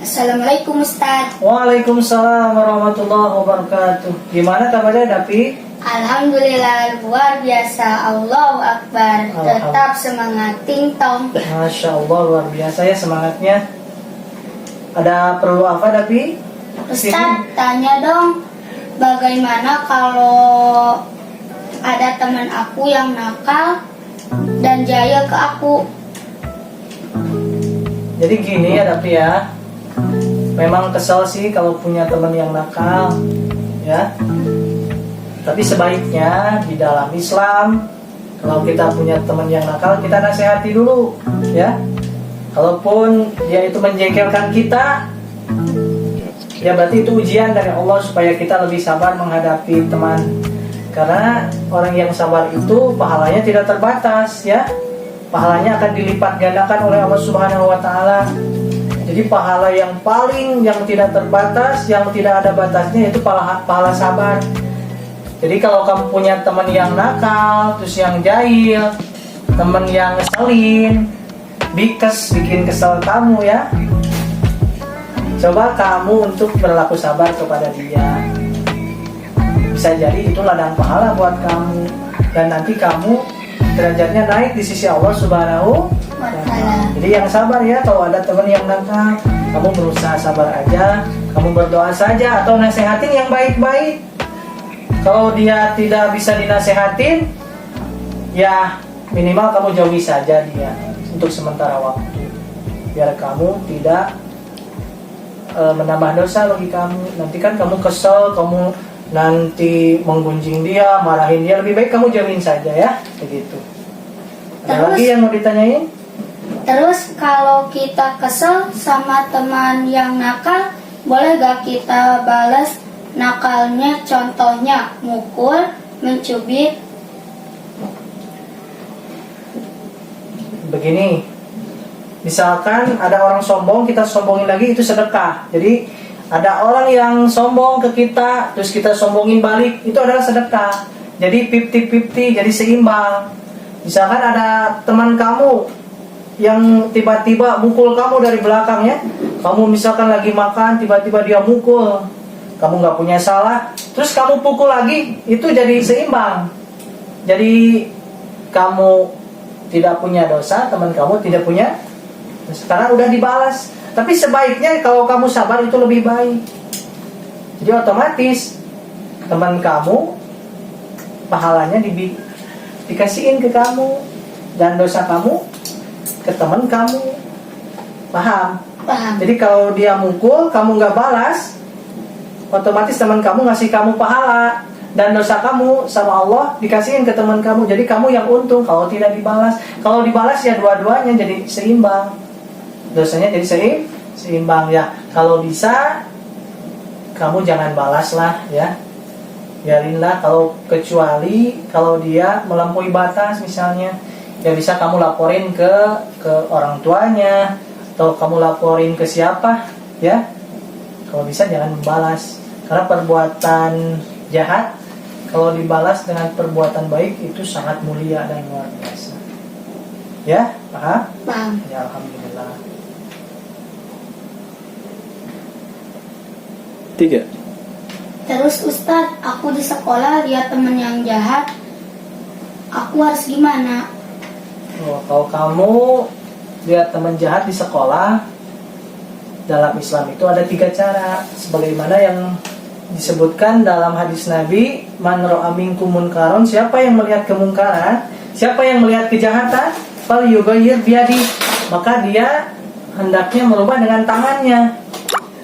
Assalamualaikum Ustaz. Waalaikumsalam warahmatullahi wabarakatuh. Gimana kabarnya Dapi? Alhamdulillah luar biasa. Allahu Akbar. Tetap semangat tingtong. Masya Allah luar biasa ya semangatnya. Ada perlu apa Dapi? Ustaz tanya dong, bagaimana kalau ada teman aku yang nakal dan jahil ke aku? Jadi gini ya Dapi ya. Memang kesel sih kalau punya teman yang nakal, ya. Tapi sebaiknya di dalam Islam, kalau kita punya teman yang nakal, kita nasihati dulu, ya. Kalaupun dia itu menjengkelkan kita, ya berarti itu ujian dari Allah supaya kita lebih sabar menghadapi teman. Karena orang yang sabar itu pahalanya tidak terbatas, ya. Pahalanya akan dilipat gandakan oleh Allah Subhanahu wa taala. Jadi pahala yang tidak terbatas, yang tidak ada batasnya itu pahala sabar. Jadi kalau kamu punya teman yang nakal, terus yang jahil, teman yang ngeselin, bikin kesel kamu ya. Coba kamu untuk berlaku sabar kepada dia. Bisa jadi itu ladang pahala buat kamu, dan nanti kamu derajatnya naik di sisi Allah Subhanahu wa taala. Jadi yang sabar ya, kalau ada teman yang nakal, kamu berusaha sabar aja, kamu berdoa saja atau nasehatin yang baik-baik. Kalau dia tidak bisa dinasehatin, ya minimal kamu jauhi saja dia untuk sementara waktu, biar kamu tidak menambah dosa bagi kamu. Nanti kan kamu kesel, kamu nanti menggunjing dia, marahin dia, lebih baik kamu jauhin saja ya, begitu. Ada lagi yang mau ditanyain? Terus kalau kita kesel sama teman yang nakal, boleh gak kita balas nakalnya? Contohnya mukul, mencubit. Begini, misalkan ada orang sombong, kita sombongin lagi, itu sedekah. Jadi ada orang yang sombong ke kita, terus kita sombongin balik, itu adalah sedekah. Jadi 50-50, jadi seimbang. Misalkan ada teman kamu yang tiba-tiba mukul kamu dari belakang ya, kamu misalkan lagi makan, tiba-tiba dia mukul, kamu nggak punya salah, terus kamu pukul lagi, itu jadi seimbang. Jadi kamu tidak punya dosa, teman kamu tidak punya, sekarang udah dibalas. Tapi sebaiknya kalau kamu sabar itu lebih baik. Jadi otomatis teman kamu pahalanya dikasihin ke kamu, dan dosa kamu ke teman kamu. Paham? Jadi kalau dia mukul, kamu nggak balas, otomatis teman kamu ngasih kamu pahala, dan dosa kamu sama Allah dikasihin ke teman kamu. Jadi kamu yang untung kalau tidak dibalas. Kalau dibalas ya dua-duanya jadi seimbang, dosanya jadi seimbang ya. Kalau bisa kamu jangan balas lah ya, biarinlah. Kalau kecuali kalau dia melampaui batas misalnya, ya bisa kamu laporin ke orang tuanya, atau kamu laporin ke siapa ya. Kalau bisa jangan membalas, karena perbuatan jahat kalau dibalas dengan perbuatan baik itu sangat mulia dan luar biasa. Ya, paham? Paham. Ya, alhamdulillah. 3. Terus Ustadz, aku di sekolah lihat temen yang jahat, aku harus gimana? Kalau kamu lihat teman jahat di sekolah, dalam Islam itu ada 3 cara, sebagaimana yang disebutkan dalam hadis Nabi, man ra'a minkum munkaron, siapa yang melihat kemungkaran, siapa yang melihat kejahatan, fal yughayyir biyadi, maka dia hendaknya merubah dengan tangannya.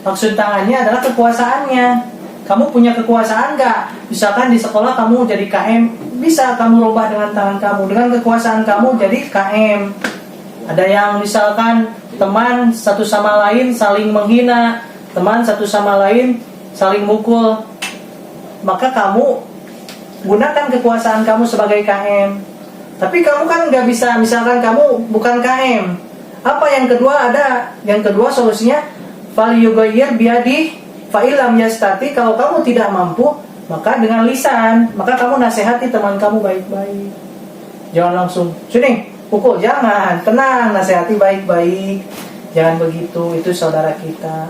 Maksud tangannya adalah kekuasaannya. Kamu punya kekuasaan gak? Misalkan di sekolah kamu jadi KM, bisa kamu rubah dengan tangan kamu. Dengan kekuasaan kamu jadi KM. Ada yang misalkan teman satu sama lain saling menghina, teman satu sama lain saling mukul, maka kamu gunakan kekuasaan kamu sebagai KM. Tapi kamu kan gak bisa, misalkan kamu bukan KM. Apa yang kedua ada? Yang kedua solusinya fal yughayyir biyadi fa illam yastati, kalau kamu tidak mampu maka dengan lisan, maka kamu nasihati teman kamu baik-baik. Jangan langsung sini pukul, jangan, tenang, nasihati baik-baik. Jangan begitu, itu saudara kita.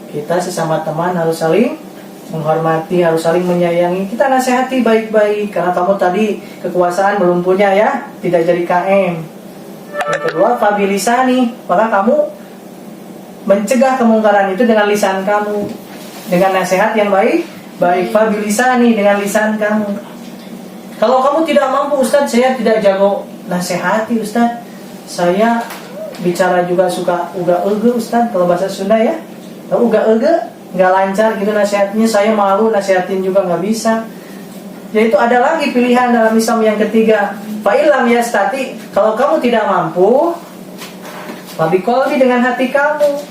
Kita sesama teman harus saling menghormati, harus saling menyayangi. Kita nasihati baik-baik. Karena kamu tadi kekuasaan belum punya ya, tidak jadi KM. Yang kedua, fabilisani, maka kamu mencegah kemungkaran itu dengan lisan kamu, dengan nasihat yang baik. Fabilisani, dengan lisan kamu. Kalau kamu tidak mampu, Ustadz, saya tidak jago nasihati, Ustadz. Saya bicara juga suka uga-uga, Ustadz, kalau bahasa Sunda ya. Kalau uga-uga, nggak lancar gitu nasihatnya, saya malu nasihatin juga nggak bisa. Yaitu ada lagi pilihan dalam Islam yang ketiga, fa'ilam yastati, kalau kamu tidak mampu, fabiqolbi, dengan hati kamu.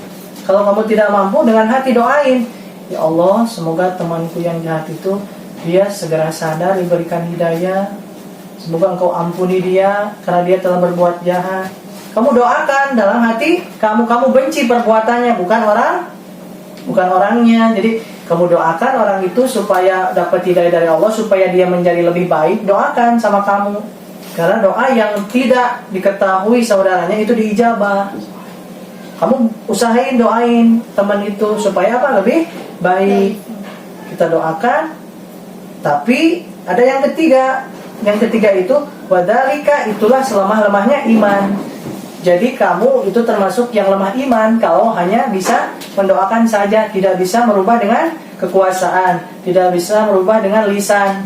Kalau kamu tidak mampu, dengan hati doain, ya Allah, semoga temanku yang jahat itu dia segera sadar, diberikan hidayah. Semoga engkau ampuni dia karena dia telah berbuat jahat. Kamu doakan dalam hati kamu benci perbuatannya, bukan orangnya. Jadi kamu doakan orang itu supaya dapat hidayah dari Allah, supaya dia menjadi lebih baik. Doakan sama kamu. Karena doa yang tidak diketahui saudaranya itu diijabah. Kamu usahain doain teman itu supaya apa? Lebih baik. Kita doakan. Tapi ada yang ketiga. Yang ketiga itu wadalika, itulah selemah-lemahnya iman. Jadi kamu itu termasuk yang lemah iman kalau hanya bisa mendoakan saja, tidak bisa merubah dengan kekuasaan, tidak bisa merubah dengan lisan.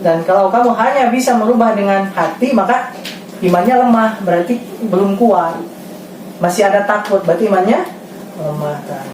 Dan kalau kamu hanya bisa merubah dengan hati, maka imannya lemah, berarti belum kuat. Masih ada takut, berarti imannya lemah.